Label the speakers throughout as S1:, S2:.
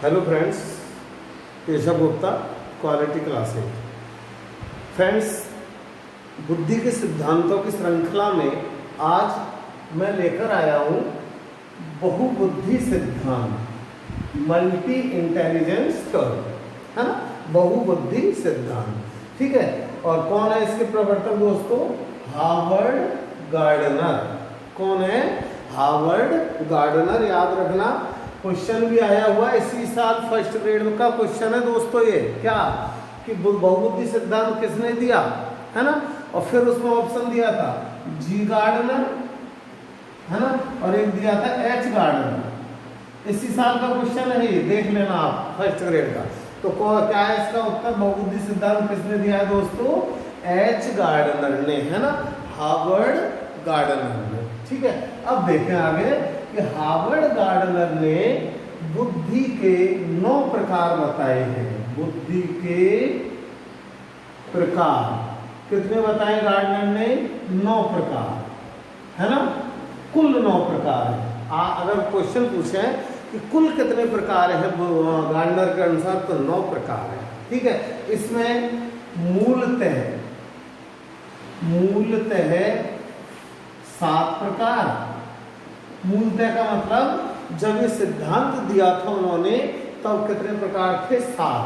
S1: Hello friends, Keshav Gupta, quality classes. Friends, बुद्धि के सिद्धांतों की श्रृंखला में आज मैं लेकर आया हूँ बहुबुद्धि सिद्धांत, मल्टी इंटेलिजेंस थ्योरी, है ना। बहुबुद्धि सिद्धांत, ठीक है। और कौन है इसके प्रवर्तक दोस्तों? Harvard gardener. कौन है? Harvard gardener. याद रखना, क्वेश्चन भी आया हुआ इसी साल फर्स्ट ग्रेड का क्वेश्चन है दोस्तों। ये क्या कि बहुबुद्धि सिद्धांत किसने दिया, है ना। और फिर उसमें ऑप्शन दिया था जी गार्डनर, है ना, और एक दिया था एच गार्डनर। इसी साल का क्वेश्चन है ये, देख लेना आप, फर्स्ट ग्रेड का। तो क्या है इसका उत्तर? बहुबुद्धि सिद्धांत किसने दिया है दोस्तों? एच गार्डनर ने, है ना, हार्वर्ड गार्डनर ने। ठीक है, अब देखें आगे कि हार्वर्ड गार्डनर ने बुद्धि के 9 प्रकार बताए हैं। बुद्धि के प्रकार कितने बताए गार्डनर ने? 9 प्रकार, है ना। कुल 9 प्रकार है। अगर क्वेश्चन पूछे कि कुल कितने प्रकार है गार्डनर के अनुसार, तो 9 प्रकार है। ठीक है, इसमें मूलतः 7 प्रकार। मूलतः का मतलब जब ये सिद्धांत दिया था उन्होंने, तब कितने प्रकार थे? 7,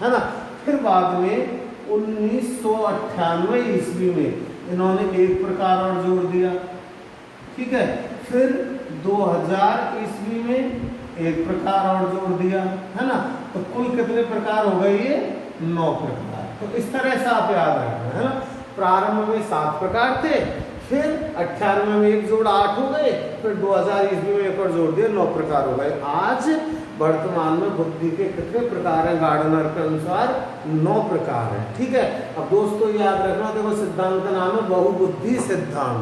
S1: है ना। फिर बाद में 1998 ईस्वी में इन्होंने 1 प्रकार और जोड़ दिया। ठीक है, फिर 2000 ईस्वी में 1 प्रकार और जोड़ दिया, है ना। तो कुल कितने प्रकार हो गए? ये 9 प्रकार। तो इस तरह से आप याद रखना, है ना। प्रारंभ में 7 प्रकार थे, फिर 98 में 1 जोड़ 8 हो गए, फिर 2000 ईस्वी में 1 और जोड़ दिए, 9 प्रकार हो गए। आज वर्तमान में बुद्धि के कितने प्रकार हैं गार्डनर के अनुसार? 9 प्रकार हैं। ठीक है, अब दोस्तों याद रखना, देखो सिद्धांत का नाम है बहुबुद्धि सिद्धांत।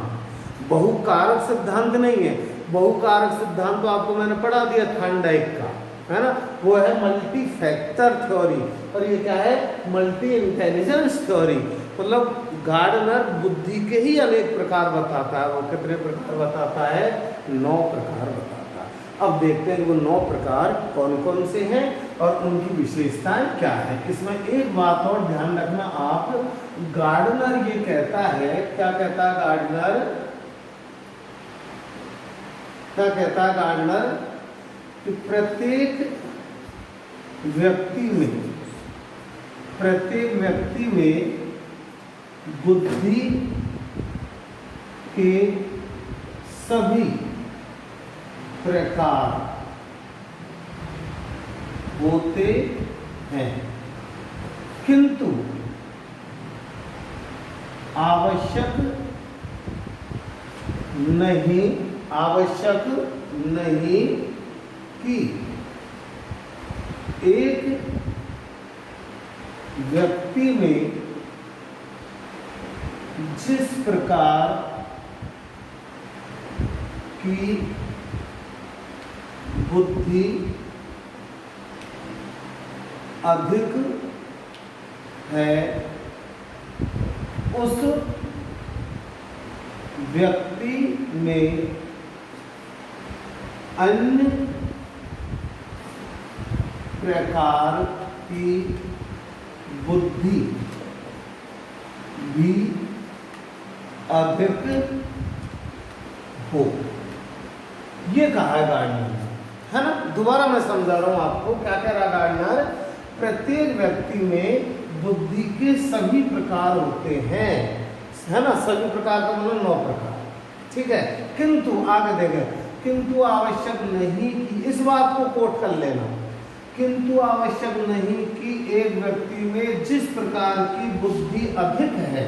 S1: बहुकारक सिद्धांत नहीं है। बहुकारक सिद्धांत तो आपको मैंने पढ़ा दिया थॉर्नडाइक का, है ना, वो है मल्टी फैक्टर थ्योरी। और ये क्या है? Multi intelligence theory. मतलब गार्डनर बुद्धि के ही अनेक प्रकार बताता है। वो कितने प्रकार बताता है? 9 प्रकार बताता है। अब देखते हैं वो 9 प्रकार कौन कौन से हैं और उनकी विशेषताएं क्या है। इसमें एक बात और ध्यान रखना आप, गार्डनर ये कहता है, क्या कहता है गार्डनर? क्या कहता है गार्डनर? कि प्रत्येक व्यक्ति में बुद्धि के सभी प्रकार होते हैं, किंतु आवश्यक नहीं कि एक व्यक्ति में जिस प्रकार की बुद्धि अधिक है, उस व्यक्ति में अन्य प्रकार की बुद्धि भी अधिक हो। ये कहा है गार्डनर, है ना। दोबारा मैं समझा रहा हूं आपको, क्या कह रहा गार्डनर? प्रत्येक व्यक्ति में बुद्धि के सभी प्रकार होते हैं, है ना। सभी प्रकार का मतलब 9 प्रकार। ठीक है, किंतु आगे देखें, किंतु आवश्यक नहीं कि, इस बात को कोट कर लेना, किंतु आवश्यक नहीं कि एक व्यक्ति में जिस प्रकार की बुद्धि अधिक है,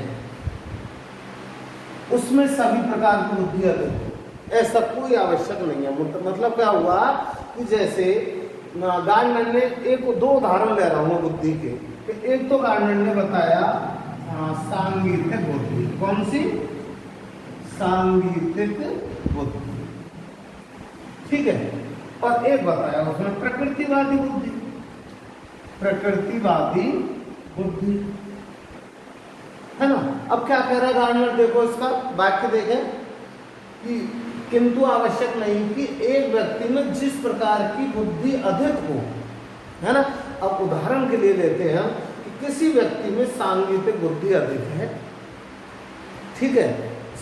S1: उसमें सभी प्रकार की बुद्धि अधिक हो। ऐसा कोई आवश्यक नहीं है। मतलब क्या हुआ कि जैसे गार्डनर ने 1-2 उदाहरण ले रहा हूं बुद्धि के। एक तो गार्डनर ने बताया सांगीतिक बुद्धि। कौन सी? सांगीतिक बुद्धि। ठीक है, और एक बताया उसने प्रकृतिवादी बुद्धि। प्रकृतिवादी बुद्धि, है ना। अब क्या कह रहा है गार्डनर? देखो इसका वाक्य देखें कि किंतु आवश्यक नहीं कि एक व्यक्ति में जिस प्रकार की बुद्धि अधिक हो, है ना। अब उदाहरण के लिए लेते हैं हम कि किसी व्यक्ति में सांगीतिक बुद्धि अधिक है, ठीक है,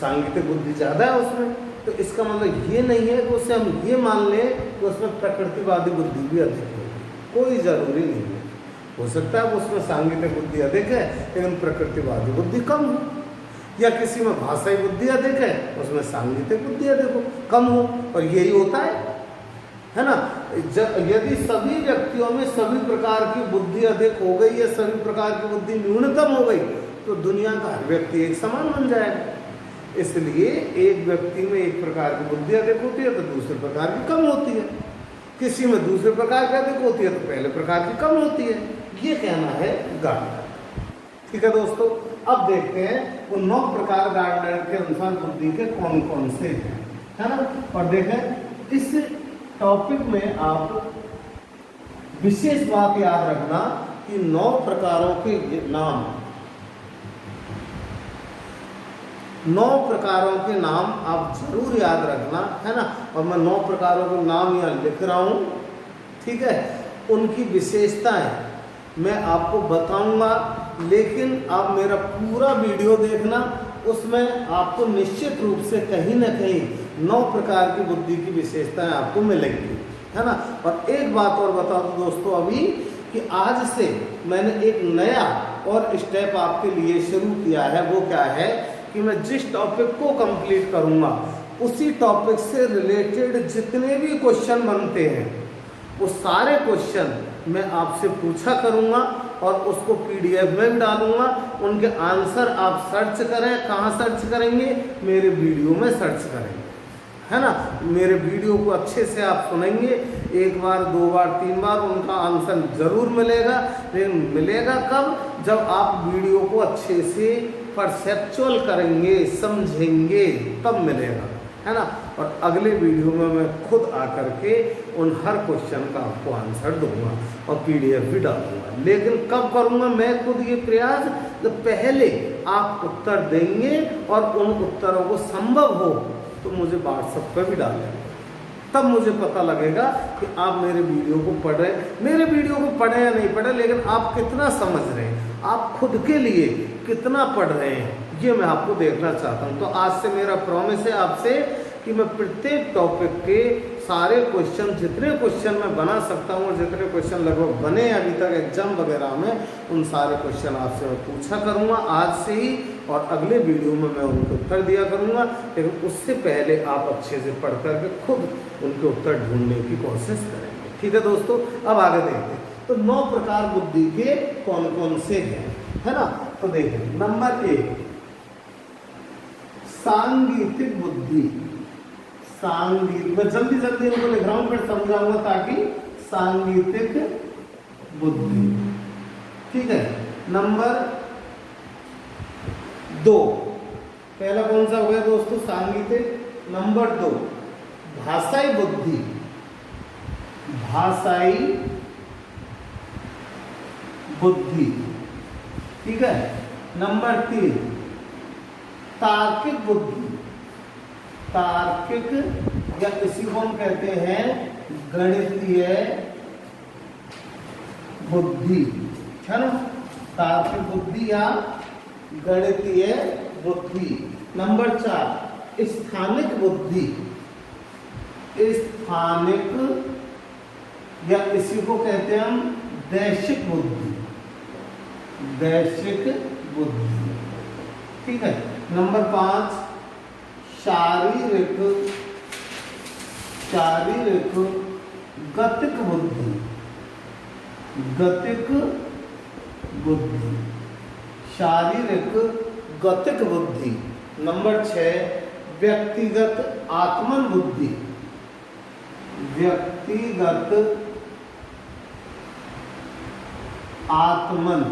S1: सांगीतिक बुद्धि ज़्यादा है उसमें, तो इसका मतलब ये नहीं है कि उसे हम ये मान लें कि उसमें प्रकृतिवादी बुद्धि भी अधिक होगी, कोई ज़रूरी नहीं है। हो सकता है उसमें सांगीतिक बुद्धि अधिक है लेकिन प्रकृतिवादी बुद्धि कम हो, या किसी में भाषाई बुद्धि अधिक है उसमें सांगीतिक बुद्धि अधिक हो, कम हो, और यही होता है ना। यदि सभी व्यक्तियों में सभी प्रकार की बुद्धि अधिक हो गई या सभी प्रकार की बुद्धि न्यूनतम हो गई तो दुनिया का हर व्यक्ति एक समान बन जाएगा। इसलिए एक व्यक्ति में एक प्रकार की बुद्धि अधिक होती है तो दूसरे प्रकार की कम होती है, किसी में दूसरे प्रकार की अधिक होती है तो पहले प्रकार की कम होती है, ये कहना है गार्डनर। ठीक है दोस्तों, अब देखते हैं वो 9 प्रकार गार्डनर के अनुसार बुद्धि के कौन कौन से हैं, है ना। और देखें इस टॉपिक में आप विशेष बात याद रखना कि 9 प्रकारों के नाम, 9 प्रकारों के नाम आप जरूर याद रखना, है ना। और मैं 9 प्रकारों के नाम यहाँ लिख रहा हूँ, ठीक है। उनकी विशेषताएं मैं आपको बताऊंगा, लेकिन आप मेरा पूरा वीडियो देखना, उसमें आपको निश्चित रूप से कहीं ना कहीं 9 प्रकार की बुद्धि की विशेषताएं आपको मिलेंगी, है ना। और एक बात और बता दूं दोस्तों अभी कि आज से मैंने एक नया और स्टेप आपके लिए शुरू किया है। वो क्या है कि मैं जिस टॉपिक को कंप्लीट करूंगा उसी टॉपिक से रिलेटेड जितने भी क्वेश्चन बनते हैं वो सारे क्वेश्चन मैं आपसे पूछा करूंगा और उसको PDF में भी डालूंगा। उनके आंसर आप सर्च करें, कहाँ सर्च करेंगे, मेरे वीडियो में सर्च करेंगे, है ना। मेरे वीडियो को अच्छे से आप सुनेंगे, 1 बार 2 बार 3 बार उनका आंसर जरूर मिलेगा, लेकिन मिलेगा कब, जब आप वीडियो को अच्छे से परसेप्चुअल करेंगे, समझेंगे, तब मिलेगा, है ना। और अगले वीडियो में मैं खुद आकर के उन हर क्वेश्चन का आपको आंसर दूंगा और PDF भी डालूंगा। लेकिन कब करूंगा मैं खुद ये प्रयास, जब पहले आप उत्तर देंगे और उन उत्तरों को संभव हो तो मुझे WhatsApp पर भी डालें, तब मुझे पता लगेगा कि आप मेरे वीडियो को पढ़ रहे हैं। मेरे वीडियो को पढ़े या नहीं पढ़े, लेकिन आप कितना समझ रहे हैं, आप खुद के लिए कितना पढ़ रहे हैं, ये मैं आपको देखना चाहता हूँ। तो आज से मेरा प्रॉमिस है आपसे कि मैं प्रत्येक टॉपिक के सारे क्वेश्चन, जितने क्वेश्चन मैं बना सकता हूँ और जितने क्वेश्चन लगभग बने अभी तक एग्जाम वगैरह में, उन सारे क्वेश्चन आपसे मैं पूछा करूँगा आज से ही, और अगले वीडियो में मैं उनके उत्तर दिया करूँगा। लेकिन उससे पहले आप अच्छे से पढ़ करके खुद उनके उत्तर ढूंढने की कोशिश करेंगे। ठीक है दोस्तों, अब आगे देखते हैं तो 9 प्रकार बुद्धि के कौन कौन से हैं, है ना। तो देखें नंबर 1 सांगीतिक बुद्धि। सांगीतिक, मैं जल्दी जल्दी इनको लिख रहा हूँ फिर समझाऊंगा ताकि सांगीतिक बुद्धि, ठीक है। नंबर 2, पहला कौन सा हो गया दोस्तों, सांगीतिक। नंबर 2 भाषाई बुद्धि, भाषाई बुद्धि, ठीक है। नंबर 3 तार्किक बुद्धि, तार्किक या इसी को हम कहते हैं गणितीय बुद्धि, है ना। तार्किक बुद्धि या गणितीय बुद्धि। नंबर 4 स्थानिक बुद्धि, स्थानिक या इसी को कहते हैं हम दैशिक बुद्धि, दैशिक बुद्धि, ठीक है। नंबर 5 शारीरिक, शारीरिक गतिक बुद्धि, गतिक बुद्धि, शारीरिक गतिक बुद्धि। नंबर 6 व्यक्तिगत आत्मन बुद्धि, व्यक्तिगत आत्मन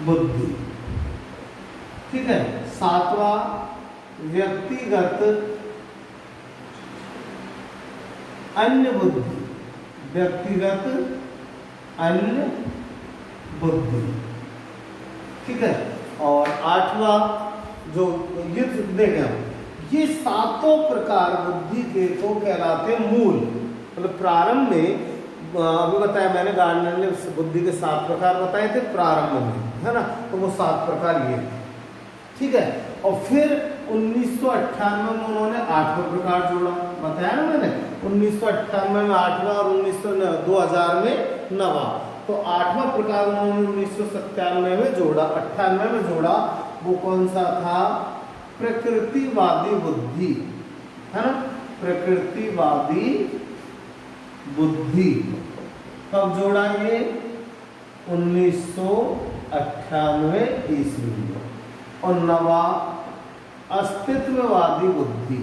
S1: बुद्धि, ठीक है। 7वां व्यक्तिगत अन्य बुद्धि, व्यक्तिगत अन्य बुद्धि, ठीक है। और 8वां जो ये देखें, ये 7 प्रकार बुद्धि के तो कहलाते मूल, मतलब प्रारंभ में अभी बताया मैंने, गार्डनर ने बुद्धि के 7 प्रकार बताए थे प्रारंभ में, है ना, तो वो 7 प्रकार ये, ठीक है। और फिर 1998 में उन्होंने 8वां प्रकार जोड़ा, बताया ना मैंने, 1998 में 8वां और 2000 में 9वां। तो 8वां प्रकार उन्होंने 1997 में जोड़ा, 98 में जोड़ा, वो कौन सा था? प्रकृतिवादी बुद्धि, है ना, प्रकृतिवादी बुद्धि। कब जोड़ा ये? 1998 ईस्वी में। और 9वां अस्तित्ववादी बुद्धि,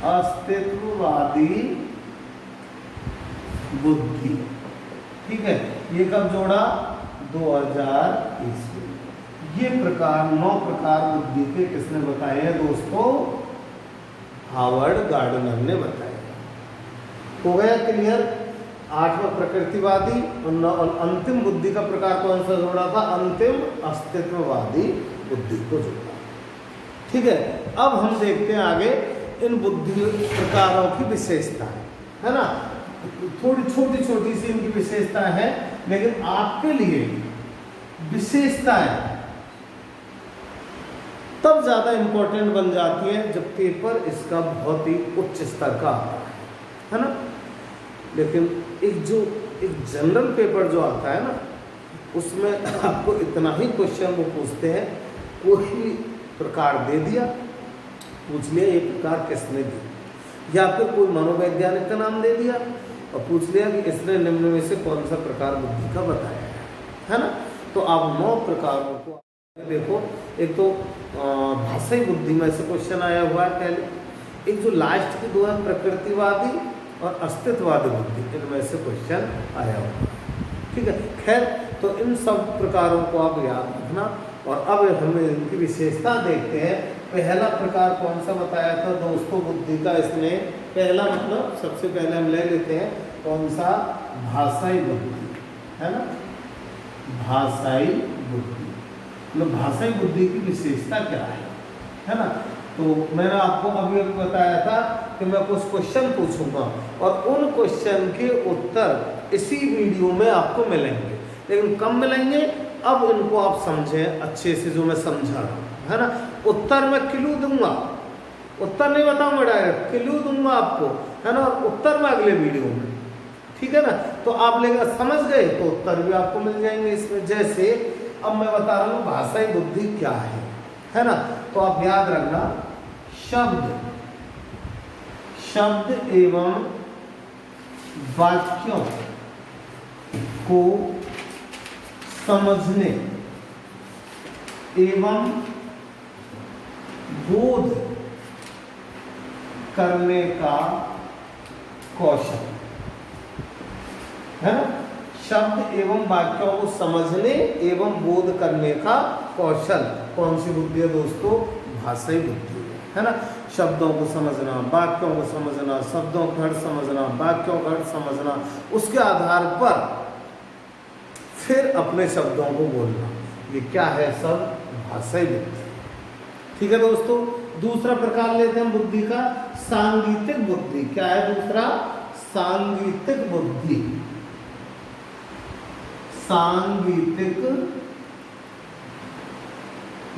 S1: अस्तित्ववादी बुद्धि, ठीक है, ये कब जोड़ा? 2000 ईस्वी। ये प्रकार 9 प्रकार बुद्धि के किसने बताए हैं दोस्तों? हावर्ड गार्डनर ने बताया। हो गया क्लियर? 8वां प्रकृतिवादी और अंतिम बुद्धि का प्रकार कौन सा जोड़ा था? अंतिम अस्तित्ववादी बुद्धि को जोड़ा, ठीक है। अब हम देखते हैं आगे इन बुद्धि प्रकारों की विशेषताएं, है ना, थोड़ी छोटी छोटी सी इनकी विशेषता है, लेकिन आपके लिए विशेषताएं तब ज्यादा इंपॉर्टेंट बन जाती है जब पेपर इसका बहुत ही उच्च स्तर का आता है ना। लेकिन एक जनरल पेपर जो आता है ना, उसमें आपको इतना ही क्वेश्चन वो पूछते हैं, कोई भी प्रकार दे दिया, पूछ लिया ये प्रकार किसने दी, या फिर कोई मनोवैज्ञानिक का नाम दे दिया और पूछ लिया कि इसने निम्न में से कौन सा प्रकार बुद्धि का बताया है ना। तो आप 9 प्रकारों को देखो। एक तो भाषाई बुद्धि में से क्वेश्चन आया हुआ है पहले, एक जो लास्ट की 2 है प्रकृतिवादी और अस्तित्ववादी बुद्धि, इनमें से क्वेश्चन आया हुआ है, ठीक है। खैर, तो इन सब प्रकारों को आप याद रखना। और अब हमें इनकी विशेषता देखते हैं। पहला प्रकार कौन सा बताया था दोस्तों बुद्धि का? इसने पहला मतलब सबसे पहले हम ले लेते हैं कौन सा? भाषाई बुद्धि, है ना, भाषाई बुद्धि। मतलब भाषाई बुद्धि की विशेषता क्या है ना। तो मैंने आपको अभी बताया था कि मैं कुछ क्वेश्चन पूछूंगा और उन क्वेश्चन के उत्तर इसी वीडियो में आपको मिलेंगे, लेकिन कब मिलेंगे? अब इनको आप समझें अच्छे से, जो मैं समझा रहा हूँ, है ना। उत्तर मैं क्लू दूंगा, उत्तर नहीं बताऊंगा डायरेक्ट, क्लू दूंगा आपको, है ना, और उत्तर में अगले वीडियो में, ठीक है ना। तो आप लेकर समझ गए तो उत्तर भी आपको मिल जाएंगे इसमें। जैसे अब मैं बता रहा हूँ भाषाई बुद्धि क्या है ना। तो आप याद रखना, शब्द एवं वाक्यों को समझने एवं बोध करने का कौशल, है ना। शब्द एवं वाक्यों को समझने एवं बोध करने का कौशल कौन सी बुद्धि है दोस्तों? भाषाई बुद्धि, है ना। शब्दों को समझना, वाक्यों को समझना, शब्दों का अर्थ समझना, वाक्यों का अर्थ समझना, उसके आधार पर फिर अपने शब्दों को बोलना, ये क्या है? सब भाषाई बुद्धि, ठीक है दोस्तों। दूसरा प्रकार लेते हैं बुद्धि का, सांगीतिक बुद्धि। क्या है दूसरा? सांगीतिक बुद्धि। सांगीतिक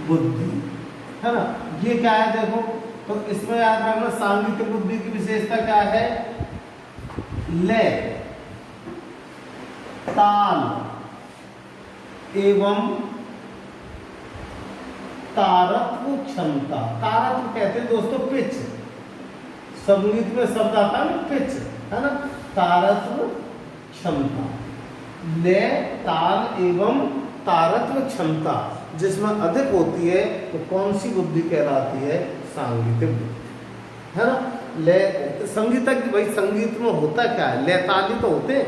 S1: बुद्धि, है ना। ये क्या है देखो, तो इसमें याद रखना सांगीतिक बुद्धि की विशेषता क्या है? लय, ताल एवं तारत्व क्षमता। तारत्व कहते हैं दोस्तों पिच, संगीत में शब्द आता है ना पिच, है ना। तारत्व क्षमता, लय, ताल एवं तारत्व क्षमता जिसमें अधिक होती है तो कौन सी बुद्धि कहलाती है? सांगीतिक बुद्धि, है ना। लय संगीतज्ञ, भाई संगीत में होता क्या है? लय ताली तो होते हैं,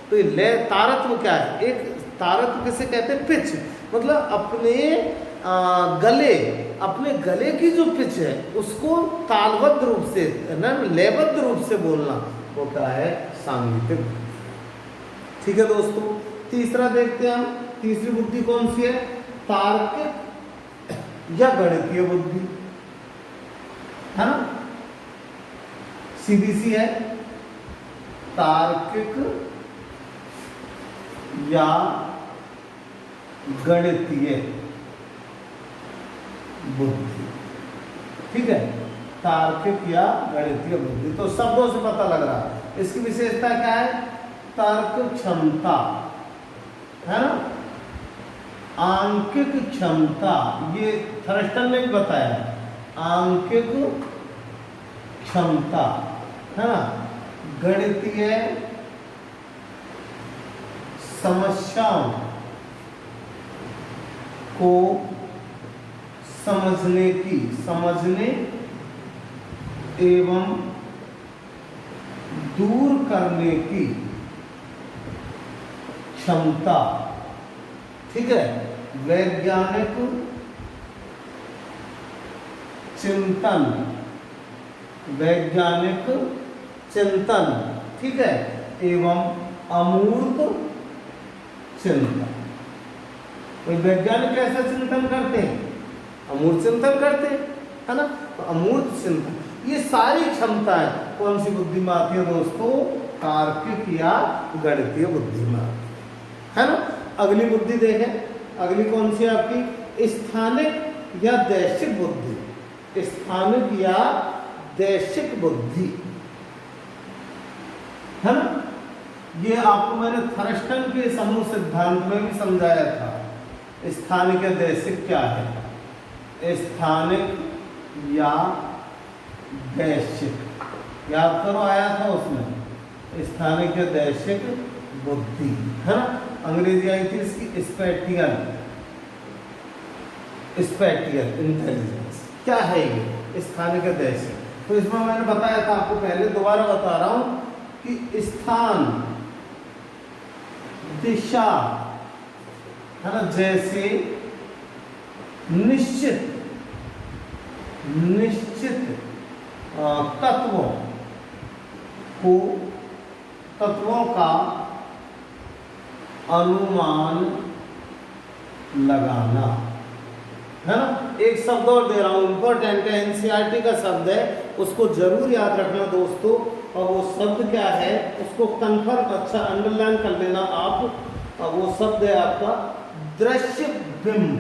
S1: तो ये लय तारत्व क्या है? एक तारत्व किसे कहते हैं? पिच, मतलब अपने गले की जो पिच है उसको तालबद्ध रूप से, ना लयबद्ध रूप से बोलना, वो क्या है? सांगीतिक, ठीक है दोस्तों। तीसरा देखते हैं हम, तीसरी बुद्धि कौन सी है? तार्किक या गणितीय बुद्धि, है ना, सीधी सी है। तार्किक या गणितीय बुद्धि। ठीक है, तार्किक या गणितीय बुद्धि। तो शब्दों से पता लग रहा है इसकी विशेषता क्या है, तर्क क्षमता, है ना, आंकिक क्षमता, ये थर्स्टन ने भी बताया, आंकिक क्षमता, है ना, गणितीय समस्याओं को समझने एवं दूर करने की क्षमता। ठीक है, वैज्ञानिक चिंतन, वैज्ञानिक चिंतन, ठीक है, एवं अमूर्त चिंतन। कोई वैज्ञानिक कैसा चिंतन करते हैं, अमूर्त चिंतन करते हैं, है ना, तो अमूर्त चिंतन, ये सारी क्षमताएं कौन सी बुद्धि में आती है दोस्तों, तार्किक या गणितीय बुद्धि में, है ना। अगली बुद्धि देखें, अगली कौन सी आपकी, स्थानिक या दैशिक बुद्धि, स्थानिक या दैशिक बुद्धि, है ना। ये आपको मैंने थर्स्टन के समूह सिद्धांत में भी समझाया था। स्थानिक या दैशिक क्या है, स्थानिक या दैशिक, याद करो, आया था उसमें, स्थानिक या दैशिक बुद्धि, है ना। अंग्रेजी आई थी इसकी स्पैटियल, स्पैटियल इंटेलिजेंस। क्या है ये स्थानिक या दैशिक, तो इसमें मैंने बताया था आपको पहले, दोबारा बता रहा हूं कि स्थान, दिशा, है ना, जैसे निश्चित तत्वों का अनुमान लगाना, है ना। एक शब्द और दे रहा हूं, इंपॉर्टेंट है, एनसीईआरटी का शब्द है, उसको जरूर याद रखना दोस्तों। और वो शब्द क्या है उसको कंफर्म, अच्छा अंडरलाइन कर लेना आप। और वो शब्द है आपका दृश्य बिंब,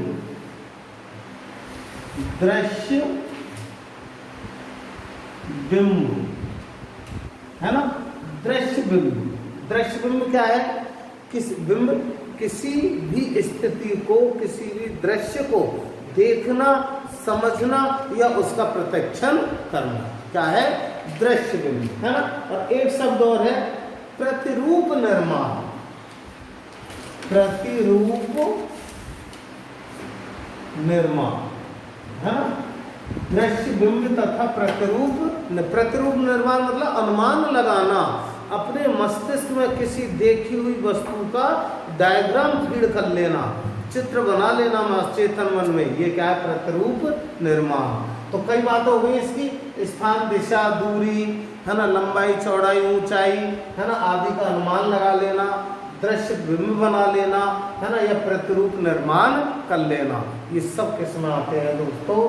S1: दृश्य बिंब, है ना, दृश्य बिंब। दृश्य बिंब क्या है, बिंब किसी भी स्थिति को, किसी भी दृश्य को देखना, समझना या उसका प्रत्यक्षण करना, क्या है, दृश्य बिंब, है ना। और एक शब्द और है प्रतिरूप निर्माण, प्रतिरूप निर्माण, है ना। दृश्य बिंब तथा प्रतिरूप निर्माण मतलब अनुमान लगाना, अपने मस्तिष्क में किसी देखी हुई वस्तु का डायग्राम फीड कर लेना, चित्र बना लेना चेतन मन में, ये क्या है, प्रतिरूप निर्माण। तो कई बातें हो गई इसकी, स्थान, दिशा, दूरी, है ना, लंबाई, चौड़ाई, ऊंचाई, है ना, आदि का अनुमान लगा लेना, दृश्य बिंब बना लेना, है ना, या प्रतिरूप निर्माण कर लेना, ये सब किसमें आते हैं दोस्तों,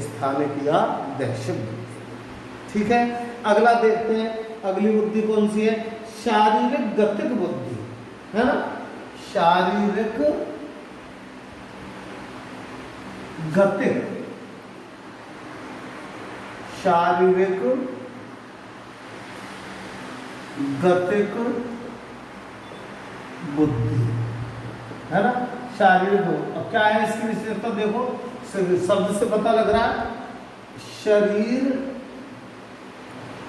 S1: स्थानिक या दैशिक बुद्धि। ठीक है, अगला देखते हैं, अगली बुद्धि कौन सी है, शारीरिक गतिक बुद्धि, है ना, शारीरिक गतिक, शारीरिक गतिक बुद्धि, है ना, शारीरिक। अब क्या है इसकी विशेषता देखो, शब्द से पता लग रहा है, शरीर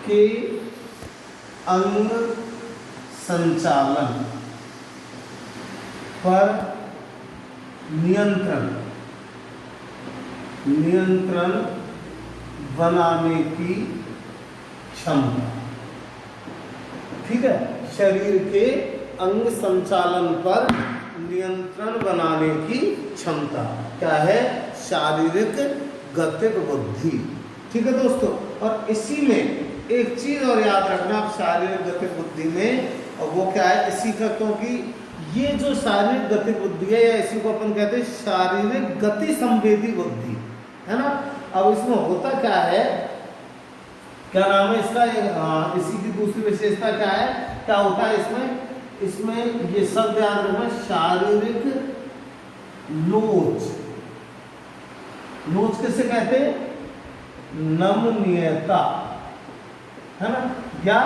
S1: के अंग संचालन पर नियंत्रण बनाने की क्षमता। ठीक है, शरीर के अंग संचालन पर नियंत्रण बनाने की क्षमता क्या है, शारीरिक गतिक बुद्धि। ठीक है दोस्तों, और इसी में एक चीज और याद रखना आप शारीरिक गतिक बुद्धि में, और वो क्या है, इसी का, क्योंकि ये जो शारीरिक गतिक बुद्धि है, या इसी को अपन कहते हैं शारीरिक गति संवेदी बुद्धि, है ना। अब इसमें होता क्या है क्या नाम है इसका? इसी की दूसरी विशेषता क्या है, क्या होता है इसमें? इसमें ये शब्द याद रखना, शारीरिक लोच। लोच किसे कहते हैं? नमनीयता, है ना, या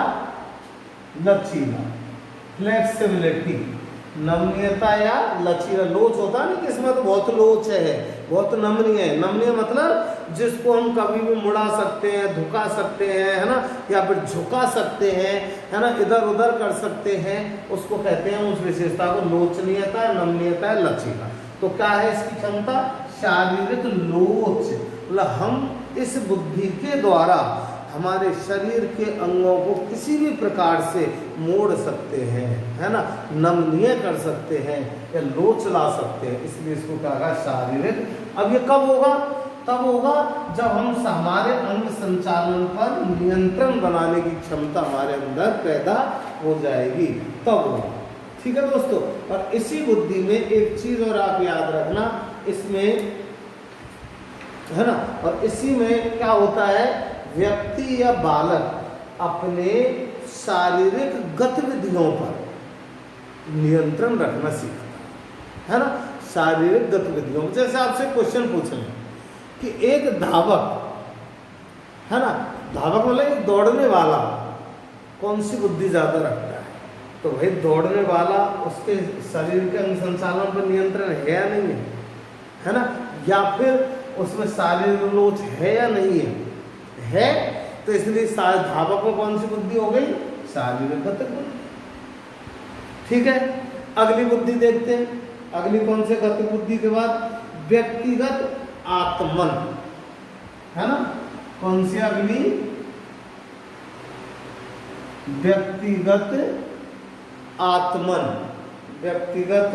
S1: लचीला, फ्लेक्सिबिलिटी। नमनीयता या लचीला। लोच होता है ना कि इसमें तो बहुत लोच है, बहुत नमनीय है। नमनीय मतलब जिसको हम कभी भी मुड़ा सकते हैं, झुका सकते हैं, है ना, या फिर झुका सकते हैं, है ना, इधर उधर कर सकते हैं, उसको कहते हैं, उस विशेषता को लोचनीयता, नमनीयता, लचीला। तो क्या है इसकी क्षमता? शारीरिक लोच। मतलब हम इस बुद्धि के द्वारा हमारे शरीर के अंगों को किसी भी प्रकार से मोड़ सकते हैं, है ना, नमनीय कर सकते हैं या लोच ला सकते हैं, इसलिए इसको क्या कहा? शारीरिक। अब ये कब होगा? तब होगा जब हम हमारे अंग संचालन पर नियंत्रण बनाने की क्षमता हमारे अंदर पैदा हो जाएगी, तब होगा। ठीक है दोस्तों। और इसी बुद्धि में एक चीज और आप याद रखना, इसमें, है ना, और इसी में क्या होता है? व्यक्ति या बालक अपने शारीरिक गतिविधियों पर नियंत्रण रखना सीखता है ना, शारीरिक गतिविधियों। जैसे आपसे क्वेश्चन पूछ लें कि एक धावक, है ना, धावक मतलब एक दौड़ने वाला कौन सी बुद्धि ज्यादा रखता है? तो भाई दौड़ने वाला, उसके शरीर के अंग संचालन पर नियंत्रण है या नहीं है ना, या फिर उसमें शारीरिक लोच है या नहीं है, तो इसलिए धावक में कौन सी बुद्धि हो गई? शारीरिक गतिविधि। ठीक है, अगली बुद्धि देखते हैं। अगली कौन से गति बुद्धि के बाद? व्यक्तिगत आत्मन, है ना। कौन सी अगली? व्यक्तिगत आत्मन। व्यक्तिगत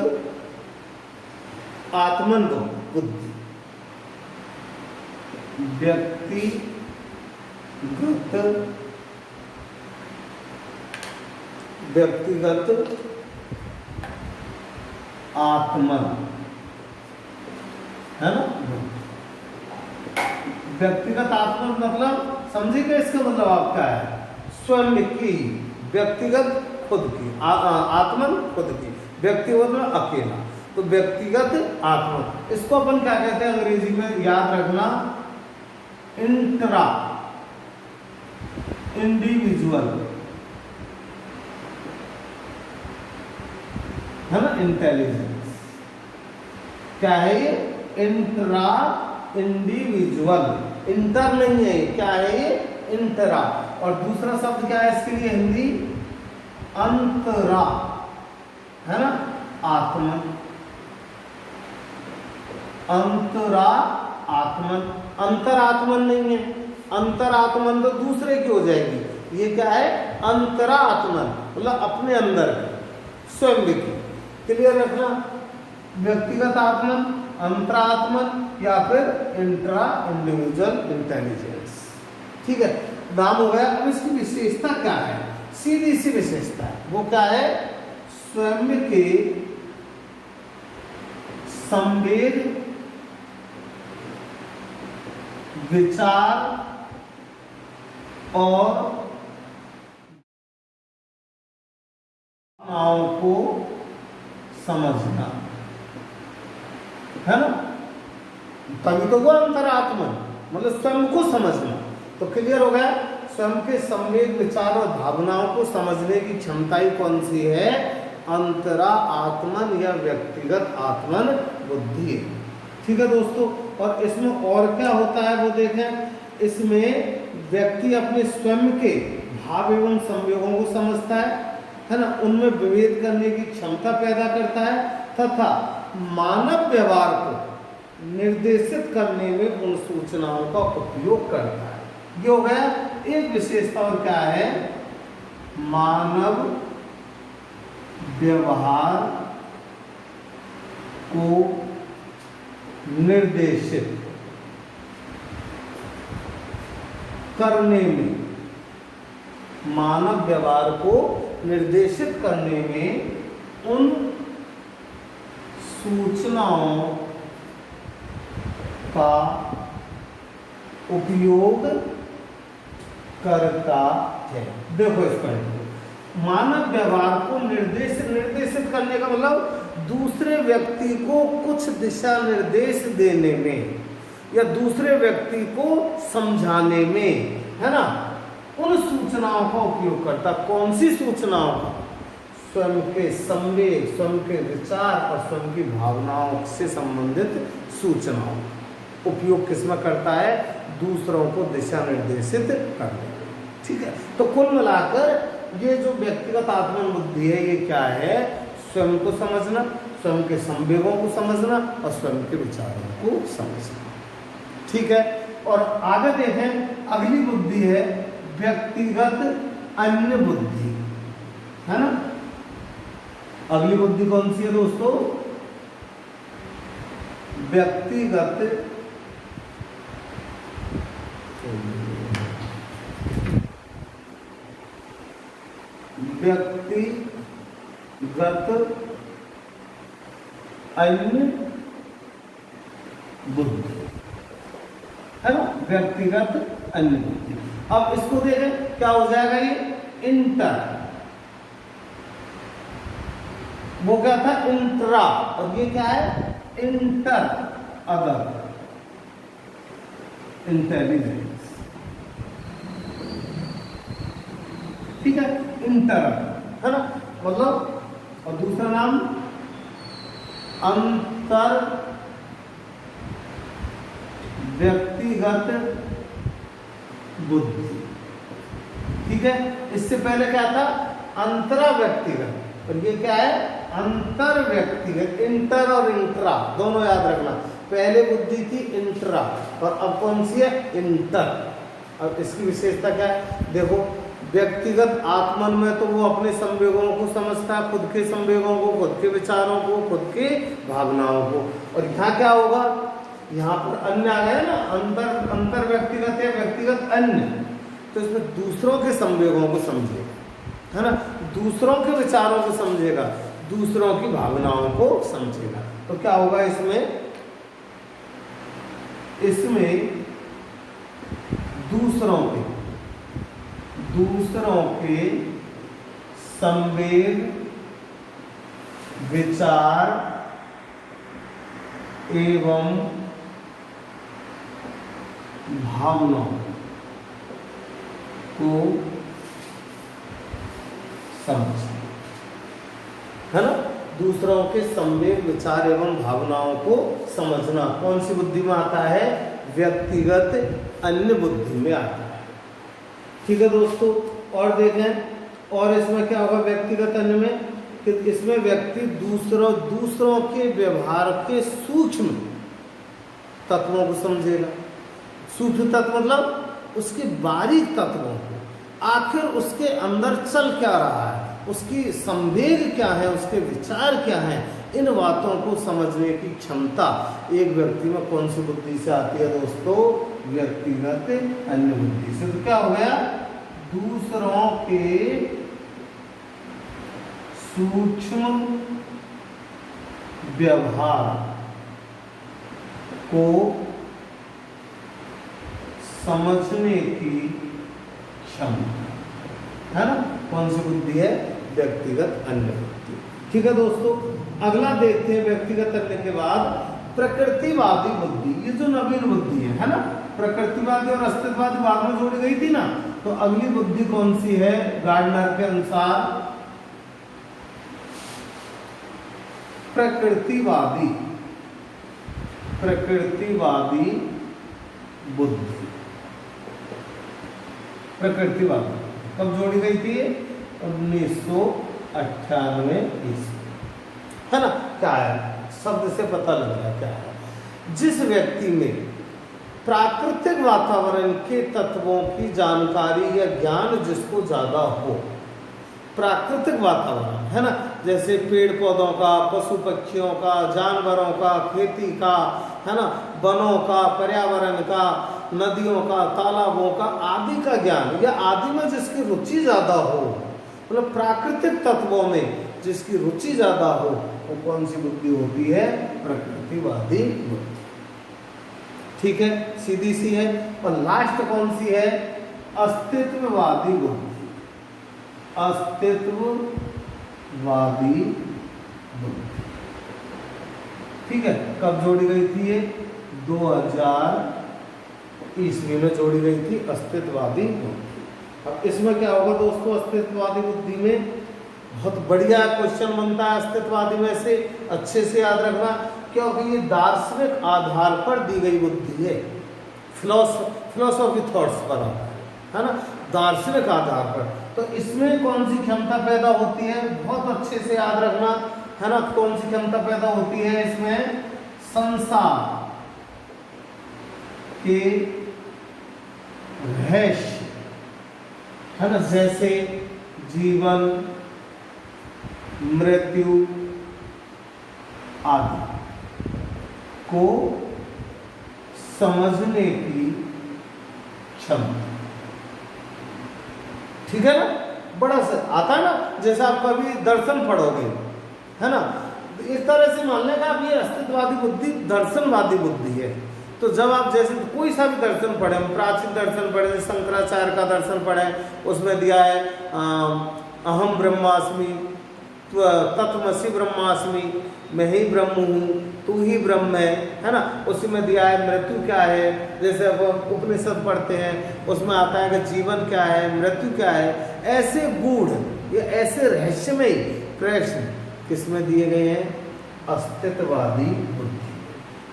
S1: आत्मन को बुद्धि, व्यक्तिगत आत्मन, है ना। व्यक्तिगत आत्मन मतलब समझिए इसका मतलब आपका है स्वयं की, व्यक्तिगत खुद की, आत्मन खुद की, व्यक्तिगत मतलब अकेला। तो व्यक्तिगत आत्मन, इसको अपन क्या कहते हैं अंग्रेजी में? याद रखना, इंट्रा इंडिविजुअल, है ना, इंटेलिजेंस। क्या है ये? इंट्रा इंडिविजुअल, इंटर नहीं है, क्या है ये? इंट्रा। और दूसरा शब्द क्या है इसके लिए हिंदी? अंतरा, है ना, आत्मन। अंतरा आत्मन, अंतरात्मन नहीं है, अंतरात्मन तो दूसरे की हो जाएगी। ये क्या है? अंतरात्मन मतलब अपने अंदर स्वयं की। क्लियर रखना, व्यक्तिगत आत्मन, अंतरात्मन या फिर इंट्रा इंडिविजुअल इंटेलिजेंस। ठीक है, नाम हो गया। अब इसकी विशेषता क्या है? सीधी सी विशेषता है, वो क्या है? स्वयं के संवेग, विचार और भावनाओं को समझना, है ना। तभी तो वो अंतरात्मन मतलब स्वयं को समझना। तो क्लियर हो गया, स्वयं के संवेग, विचार और भावनाओं को समझने की क्षमता ही कौन सी है? अंतरा आत्मन या व्यक्तिगत आत्मन बुद्धि। ठीक है दोस्तों। और इसमें और क्या होता है वो देखें। इसमें व्यक्ति अपने स्वयं के भाव एवं संवेगों को समझता है ना, उनमें विभेद करने की क्षमता पैदा करता है तथा मानव व्यवहार को निर्देशित करने में उन सूचनाओं का उपयोग करता है। ये हो गया एक विशेषता। और क्या है? मानव व्यवहार को निर्देशित करने में, मानव व्यवहार को निर्देशित करने में उन सूचनाओं का उपयोग करता है। देखो इस पॉइंट को, मानव व्यवहार को निर्देशित करने का मतलब दूसरे व्यक्ति को कुछ दिशा निर्देश देने में या दूसरे व्यक्ति को समझाने में, है ना, उन सूचनाओं का उपयोग करता। कौन सी सूचनाओं का? स्वयं के संवेग, स्वयं के विचार और स्वयं की भावनाओं से संबंधित सूचनाओं उपयोग किसमें करता है? दूसरों को दिशा निर्देशित करने में। ठीक है, तो कुल मिलाकर ये जो व्यक्तिगत आत्मन बुद्धि है, ये क्या है? स्वयं को समझना, स्वयं के संवेगों को समझना और स्वयं के विचारों को समझना। ठीक है, और आगे देखें, अगली बुद्धि है व्यक्तिगत अन्य बुद्धि, है ना। अगली बुद्धि कौन सी है दोस्तों? व्यक्तिगत अन्य बुद्धि, है ना, व्यक्तिगत अन्य बुद्धि। अब इसको देखें क्या हो जाएगा? ये इंटर, वो क्या था? इंट्रा, और ये क्या है? Inter other intelligence. ठीक है, इंटर, है ना, मतलब, और दूसरा नाम अंतर व्यक्तिगत बुद्धि। ठीक है, इससे पहले क्या था? अंतरा व्यक्तिगत, और ये क्या है? अंतर व्यक्तिगत। इंटर और इंट्रा दोनों याद रखना। पहले बुद्धि थी इंट्रा और अब कौन सी है? इंटर। अब इसकी विशेषता क्या है? देखो, व्यक्तिगत आत्मन में तो वो अपने संवेगों को समझता है, खुद के संवेगों को, खुद के विचारों को, खुद के भावनाओं को। और यहाँ क्या होगा? यहाँ पर अन्य आ गया ना, अंतर व्यक्तिगत है, व्यक्तिगत अन्य, तो इसमें दूसरों के संवेगों को समझेगा, है ना, दूसरों के विचारों को समझेगा, दूसरों की भावनाओं को समझेगा। तो क्या होगा इसमें? इसमें दूसरों के संवेग, विचार एवं भावनाओं को समझ, है ना, दूसरों के संवेग, विचार एवं भावनाओं को समझना कौन सी बुद्धि में आता है? व्यक्तिगत अन्य बुद्धि में आता है। ठीक है दोस्तों, और देखें, और इसमें क्या होगा व्यक्तिगत अन्य में? कि इसमें व्यक्ति दूसरों के व्यवहार के सूक्ष्म तत्वों को समझेगा। सूक्ष्म तत्व मतलब उसके बारीक तत्वों को, आखिर उसके अंदर चल क्या रहा है, उसकी संवेग क्या है, उसके विचार क्या है, इन बातों को समझने की क्षमता एक व्यक्ति में कौन सी बुद्धि से आती है दोस्तों? व्यक्तिगत अन्य बुद्धि से। तो क्या हो गया? दूसरों के सूक्ष्म व्यवहार को समझने की क्षमता, है ना, कौन सी बुद्धि है? व्यक्तिगत अन्य बुद्धि। ठीक है दोस्तों, अगला देखते हैं व्यक्तिगत अन्य के बाद प्रकृतिवादी बुद्धि। ये जो नवीन बुद्धि है ना, प्रकृतिवादी और अस्तित्ववादी बाद में जोड़ी गई थी ना, तो अगली बुद्धि कौन सी है? गार्डनर के अनुसार प्रकृतिवादी बुद्धि। प्रकृतिवादी कब जोड़ी गई थी? 1998 ईस्वी, है ना। क्या है? शब्द से पता लग रहा है क्या है? जिस व्यक्ति में प्राकृतिक वातावरण के तत्वों की जानकारी या ज्ञान जिसको ज्यादा हो, प्राकृतिक वातावरण, है ना, जैसे पेड़ पौधों का, पशु पक्षियों का, जानवरों का, खेती का, है ना, वनों का, पर्यावरण का, नदियों का, तालाबों का, आदि का ज्ञान, या आदि में जिसकी रुचि ज्यादा हो, मतलब प्राकृतिक तत्वों में जिसकी रुचि ज्यादा हो, वो कौन सी बुद्धि होती है? प्रकृतिवादी बुद्धि। ठीक है, सीधी सी है। और लास्ट कौन सी है? अस्तित्ववादी बुद्धि, अस्तित्ववादी बुद्धि। ठीक है, कब जोड़ी गई थी ये? 2000 ईस्वी में जोड़ी गई थी अस्तित्ववादी बुद्धि। अब इसमें क्या होगा दोस्तों, अस्तित्ववादी बुद्धि में बहुत बढ़िया क्वेश्चन बनता है अस्तित्ववादी में से, अच्छे से याद रखना, क्योंकि ये दार्शनिक आधार पर दी गई बुद्धि है, फिलोसॉफी थॉट्स पर है ना, दार्शनिक आधार पर। तो इसमें कौन सी क्षमता पैदा होती है, बहुत अच्छे से याद रखना है ना, कौन सी क्षमता पैदा होती है इसमें? संसार के रहस्य है ना, जैसे जीवन, मृत्यु आदि को समझने की क्षमता। ठीक है ना, बड़ा सा आता है ना, जैसे आप कभी दर्शन पढ़ोगे है ना, इस तरह से मान लेगा आप ये अस्तित्ववादी बुद्धि दर्शनवादी बुद्धि है। तो जब आप जैसे कोई सा भी दर्शन पढ़े, प्राचीन दर्शन पढ़े, शंकराचार्य का दर्शन पढ़े, उसमें दिया है अहम ब्रह्मास्मि, तत्वमसि ब्रह्मास्मि, मैं ही ब्रह्म हूँ, तू ही ब्रह्म है ना। उसी में दिया है मृत्यु क्या है, जैसे अब उपनिषद पढ़ते हैं उसमें आता है कि जीवन क्या है, मृत्यु क्या है। ऐसे गूढ़ ये ऐसे रहस्यमय प्रश्न किसमें दिए गए हैं? अस्तित्ववादी बुद्धि।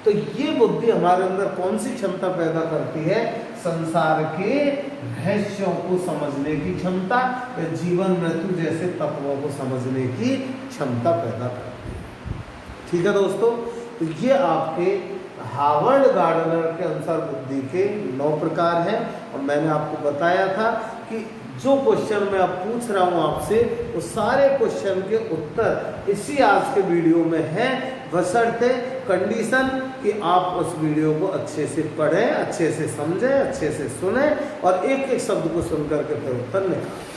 S1: तो ये बुद्धि हमारे अंदर कौन सी क्षमता पैदा करती है? संसार के रहस्यों को समझने की क्षमता, या जीवन मृत्यु जैसे तत्वों को समझने की क्षमता पैदा करती है। ठीक है दोस्तों, तो ये आपके हार्वर्ड गार्डनर के अनुसार बुद्धि के 9 प्रकार हैं। और मैंने आपको बताया था कि जो क्वेश्चन मैं अब पूछ रहा हूँ आपसे, वो सारे क्वेश्चन के उत्तर इसी आज के वीडियो में हैं, बशर्ते कंडीशन कि आप उस वीडियो को अच्छे से पढ़ें, अच्छे से समझें, अच्छे से सुनें और एक एक शब्द को सुन करके फिर उत्तर निकालें।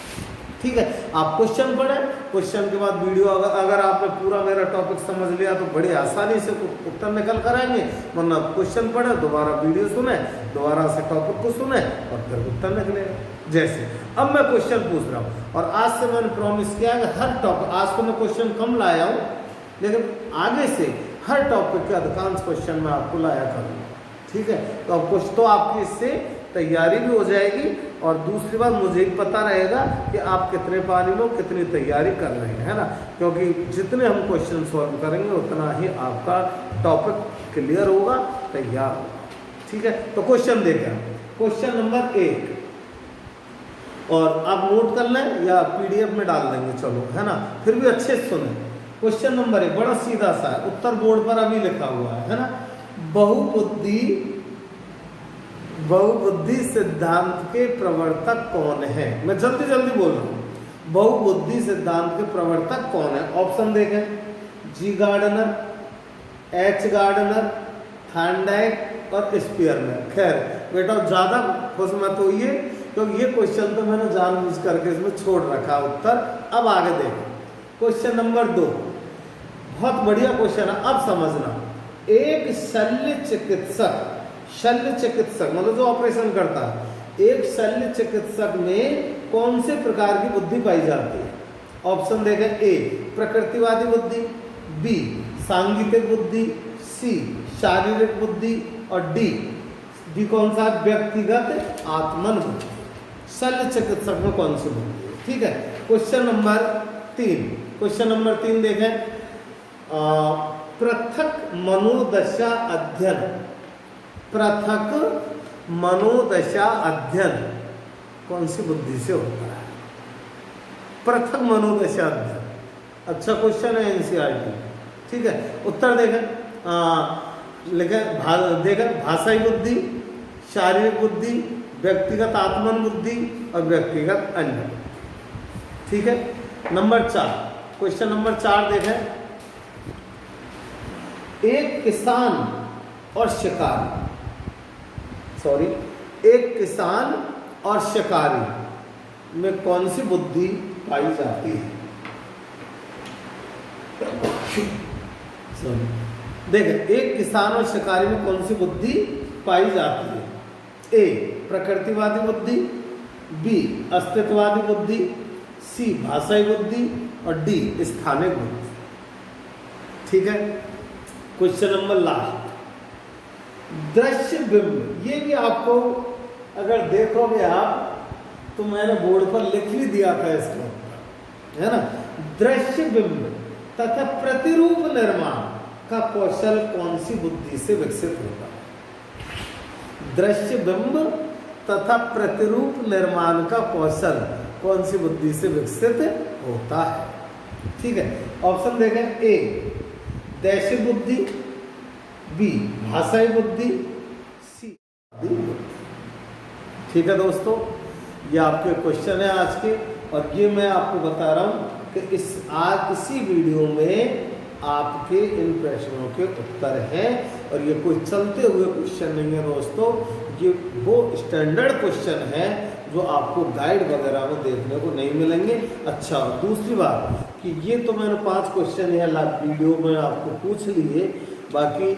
S1: ठीक है, आप क्वेश्चन पढ़ें, क्वेश्चन के बाद वीडियो अगर आपने पूरा मेरा टॉपिक समझ लिया तो बड़ी आसानी से उत्तर निकल कर आएंगे, वरना क्वेश्चन पढ़े, दोबारा वीडियो सुने, दोबारा से टॉपिक को सुने और फिर उत्तर निकलेगा। जैसे अब मैं क्वेश्चन पूछ रहा हूँ और आज से मैंने प्रॉमिस किया कि हर टॉपिक, आज तो मैं क्वेश्चन कम लाया हूँ, लेकिन आगे से हर टॉपिक के अधिकांश क्वेश्चन मैं आपको लाया करूँगा। ठीक है, तो अब कुछ तो आपकी इससे तैयारी भी हो जाएगी और दूसरी बात मुझे भी पता रहेगा कि आप कितने पानी में कितनी तैयारी कर रहे हैं, है ना, क्योंकि जितने हम क्वेश्चन सॉल्व करेंगे उतना ही आपका टॉपिक क्लियर होगा, तैयार होगा। ठीक है, तो क्वेश्चन देखें, क्वेश्चन नंबर 1 और आप नोट कर लें या PDF में डाल देंगे, चलो है ना, फिर भी अच्छे से सुने। क्वेश्चन नंबर 1 बड़ा सीधा सा है, उत्तर बोर्ड पर अभी लिखा हुआ है ना। बहुबुद्धि सिद्धांत के प्रवर्तक कौन है? मैं जल्दी जल्दी बोल रहा हूँ। बहुबुद्धि सिद्धांत के प्रवर्तक कौन है? ऑप्शन देखें, जी गार्डनर, एच गार्डनर, थॉर्नडाइक और स्पीयरमैन। खैर बेटा ज़्यादा खुश मत होइए, क्योंकि ये क्वेश्चन तो मैंने जानबूझ करके इसमें छोड़ रखा उत्तर। अब आगे देखें, क्वेश्चन नंबर 2 बहुत बढ़िया क्वेश्चन है, अब समझना। एक शल्य चिकित्सक मतलब जो ऑपरेशन करता है, एक शल्य चिकित्सक में कौन से प्रकार की बुद्धि पाई जाती है? ऑप्शन देखें, ए प्रकृतिवादी बुद्धि, बी सांगीतिक बुद्धि, सी शारीरिक बुद्धि और डी कौन सा? व्यक्तिगत आत्मन बुद्धि। शल्य चिकित्सक में कौन सी बुद्धि है? ठीक है, क्वेश्चन नंबर 3 देखें, पृथक मनोदशा अध्ययन कौन सी बुद्धि से होता है? पृथक मनोदशा अध्ययन, अच्छा क्वेश्चन है NCERT। ठीक है, उत्तर देखें, देखें भाषाई बुद्धि, शारीरिक बुद्धि, व्यक्तिगत आत्मन बुद्धि और व्यक्तिगत अन्य। ठीक है, नंबर 4, क्वेश्चन नंबर 4 देखें, एक किसान और शिकारी में कौन सी बुद्धि पाई जाती है? देखें, एक किसान और शिकारी में कौन सी बुद्धि पाई जाती है? ए प्रकृतिवादी बुद्धि, बी अस्तित्ववादी बुद्धि, सी भाषाई बुद्धि और डी स्थानिक बुद्धि। ठीक है, क्वेश्चन नंबर लास्ट, दृश्य बिंब। ये भी आपको अगर देखोगे आप तो मैंने बोर्ड पर लिख भी दिया था इसके ऊपर, है ना। दृश्य बिंब तथा प्रतिरूप निर्माण का कौशल कौन सी बुद्धि से विकसित होता है? दृश्य बिंब तथा प्रतिरूप निर्माण का कौशल कौन सी बुद्धि से विकसित होता है? ठीक है, ऑप्शन देखें, ए दैशिक बुद्धि, बी भाषाई बुद्धि, सी बुद्धि। ठीक है दोस्तों, ये आपके क्वेश्चन है आज के, और ये मैं आपको बता रहा हूँ कि इसी वीडियो में आपके इन प्रश्नों के उत्तर हैं, और ये कोई चलते हुए क्वेश्चन नहीं है दोस्तों, ये वो स्टैंडर्ड क्वेश्चन है जो आपको गाइड वगैरह में देखने को नहीं मिलेंगे। अच्छा, दूसरी बात कि ये तो मैंने 5 क्वेश्चन यह वीडियो में आपको पूछ लिए, बाकी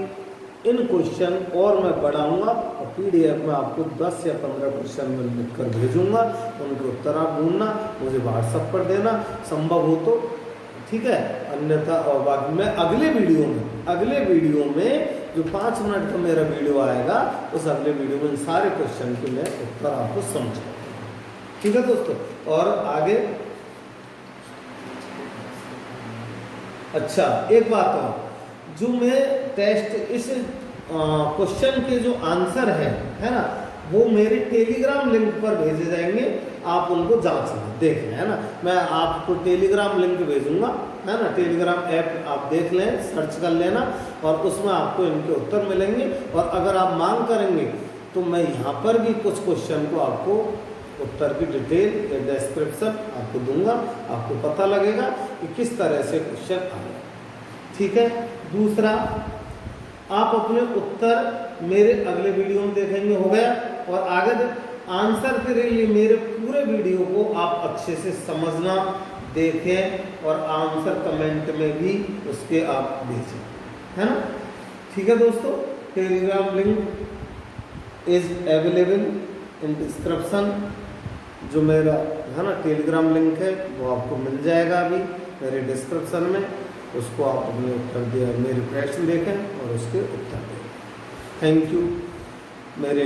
S1: इन क्वेश्चन और मैं बढ़ाऊंगा और पीडीएफ में आपको 10 या 15 क्वेश्चन में लिख कर भेजूंगा, उनके उत्तर आप ढूंढना, मुझे व्हाट्सएप पर देना संभव हो तो, ठीक है। अन्यथा और बाकी मैं अगले वीडियो में जो 5 मिनट का मेरा वीडियो आएगा, उस अगले वीडियो में इन सारे क्वेश्चन के मैं उत्तर आपको समझाऊंगा। ठीक है दोस्तों, और आगे अच्छा एक बात और, जो मैं टेस्ट इस क्वेश्चन के जो आंसर है ना, वो मेरे टेलीग्राम लिंक पर भेजे जाएंगे, आप उनको जांचना, देखें, है ना। मैं आपको टेलीग्राम लिंक भेजूंगा, है ना। टेलीग्राम ऐप आप देख लें, सर्च कर लेना, और उसमें आपको इनके उत्तर मिलेंगे। और अगर आप मांग करेंगे तो मैं यहाँ पर भी कुछ क्वेश्चन को आपको उत्तर की डिटेल या डिस्क्रिप्शन आपको दूंगा, आपको पता लगेगा कि किस तरह से क्वेश्चन आए। ठीक है, दूसरा, आप अपने उत्तर मेरे अगले वीडियो में देखेंगे, हो गया। और आगे आंसर के लिए मेरे पूरे वीडियो को आप अच्छे से समझना, देखें, और आंसर कमेंट में भी उसके आप भेजें, है ना। ठीक है दोस्तों, Telegram link is available in description. जो मेरा है ना टेलीग्राम लिंक है वो आपको मिल जाएगा अभी मेरे डिस्क्रिप्शन में, उसको आप अपने उत्तर दे, मेरे प्रश्न देखें और उसके उत्तर दें। Thank you. मेरे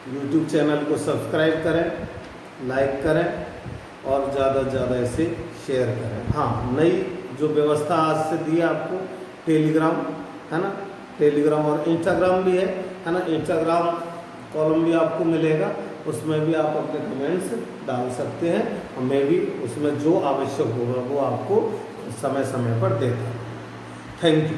S1: YouTube चैनल को सब्सक्राइब करें, लाइक करें, और ज़्यादा से ज़्यादा इसे शेयर करें। हाँ, नई जो व्यवस्था आज से दी है आपको, टेलीग्राम, है ना, टेलीग्राम और इंस्टाग्राम भी है ना। इंस्टाग्राम कॉलम भी आपको मिलेगा, उसमें भी आप अपने कमेंट्स डाल सकते हैं, और मैं भी उसमें जो आवश्यक होगा वो आपको समय समय पर देता हूँ। Thank you.